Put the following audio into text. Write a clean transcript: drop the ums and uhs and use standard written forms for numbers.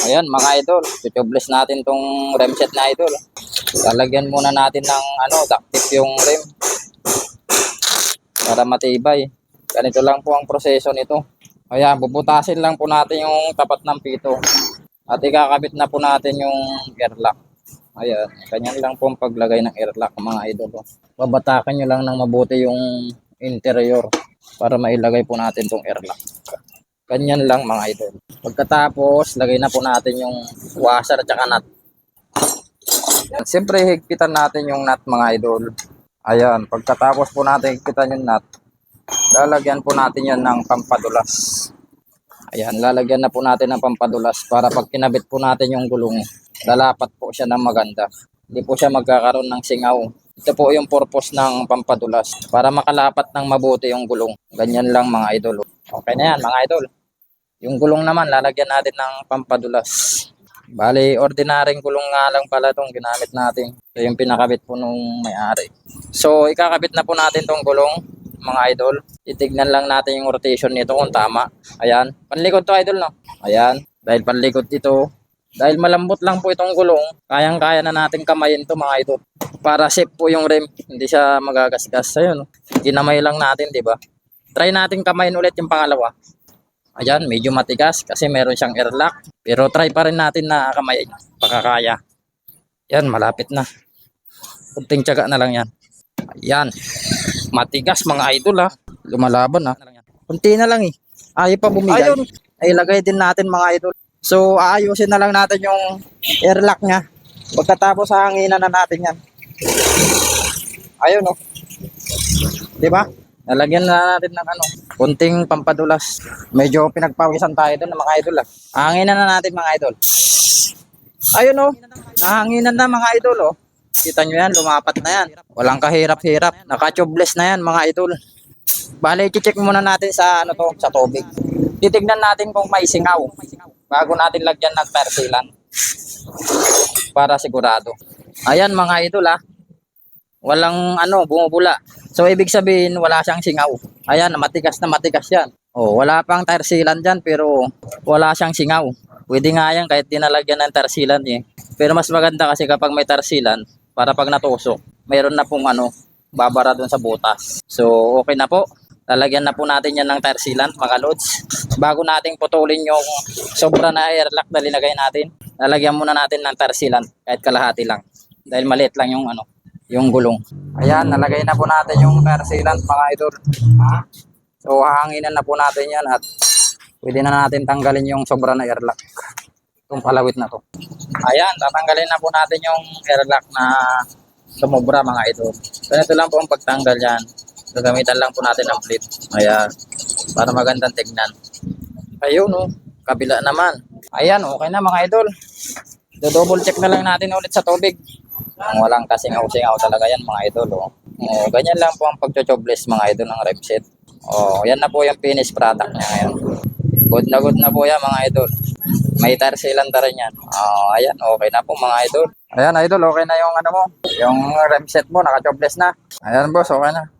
Ayan mga idol, tutubles natin tong rim set na idol. Lalagyan muna natin ng duct tape yung rim para matibay. Ganito lang po ang proseso nito. Ayan, bubutasin lang po natin yung tapat ng pito. At ikakabit na po natin yung air lock. Ayan, ganyan lang po ang paglagay ng air lock mga idol. Babatakan nyo lang ng mabuti yung interior para mailagay po natin tong air lock. Ganyan lang mga idol. Pagkatapos, lagay na po natin yung washer at saka nut. Siyempre, higpitan natin yung nut mga idol. Ayan, pagkatapos po natin higpitan yung nut, lalagyan po natin yan ng pampadulas. Ayan, lalagyan na po natin ng pampadulas para pag kinabit po natin yung gulong, lalapat po siya ng maganda. Hindi po siya magkakaroon ng singaw. Ito po yung purpose ng pampadulas, para makalapat ng mabuti yung gulong. Ganyan lang mga idol. Okay na yan mga idol. Yung gulong naman, lalagyan natin ng pampadulas. Bali, ordinaryong gulong nga lang pala itong ginamit natin. Ito yung pinakabit po nung may-ari. So, ikakabit na po natin tong gulong, mga idol. Titignan lang natin yung rotation nito kung tama. Ayan. Panlikod to idol, no? Ayan. Dahil panlikod ito. Dahil malambot lang po itong gulong, kayang-kaya na natin kamayin to mga idol. Para safe po yung rim. Hindi siya magagasgas. Ayun, no? Kinamay lang natin, di ba? Try natin kamayin ulit yung pangalawa. Ayan, medyo matigas kasi meron siyang air lock. Pero try pa rin natin na kamayin. Pakakaya. Yan, malapit na. Kunting tiyaga na lang yan. Ayan. Matigas mga idol ha. Lumalaban ha. Kunti na lang eh. Ayaw pa bumigay. Ayun. Ay lagay din natin mga idol. So aayusin na lang natin yung air lock niya. Pagkatapos hanginan na natin yan. Ayun oh. Diba? Nalagyan na natin ng kunting pampadulas. Medyo pinagpawisan tayo doon mga idol ah. Hanginan na natin mga idol. Ayun oh. Nahanginan na mga idol oh. Kita nyo yan, lumapat na yan. Walang kahirap-hirap. Naka-tubeless na yan mga idol. Bale, i-check muna natin sa sa tubig. Titignan natin kung may singaw bago natin lagyan ng persilan. Para sigurado. Ayan mga idol ah. Walang bumubula. So ibig sabihin wala siyang singaw. Ayan, matigas na matigas yan. Oh, wala pang tersilan diyan pero wala siyang singaw. Pwede nga yan kahit di nalagyan ng tersilan eh. Pero mas maganda kasi kapag may tersilan para pag natusok, mayroon na pong babara doon sa butas. So okay na po. Lalagyan na po natin yan ng tersilan mga lods. Bago nating putulin yung sobra na air lock na linagay natin, lalagyan muna natin ng tersilan kahit kalahati lang. Dahil maliit lang yung gulong. Ayan, nalagay na po natin yung tersilan mga idol. So hahanginan na po natin yan at pwede na natin tanggalin yung sobra na air lock. Itong palawit na to. Ayan, tatanggalin na po natin yung air lock na sumobra mga idol. So ito lang po ang pagtanggal yan. So gamitan lang po natin ng plate. Ayan, para magandang tignan. Ayun oh, kabila naman. Ayan, okay na mga idol. So double check na lang natin ulit sa tubig. Walang kasingaw-singaw talaga yan mga idol. Oh, ganyan lang po ang pagcho-tubeless mga idol ng rim set. Oh, yan na po yung finished product niya ngayon. Good na po yan mga idol. May tersilan na rin yan. Oh, ayan, okay na po mga idol. Ayan idol, okay na yung mo. Yung rim set mo, naka-tubeless na. Ayan boss, okay na.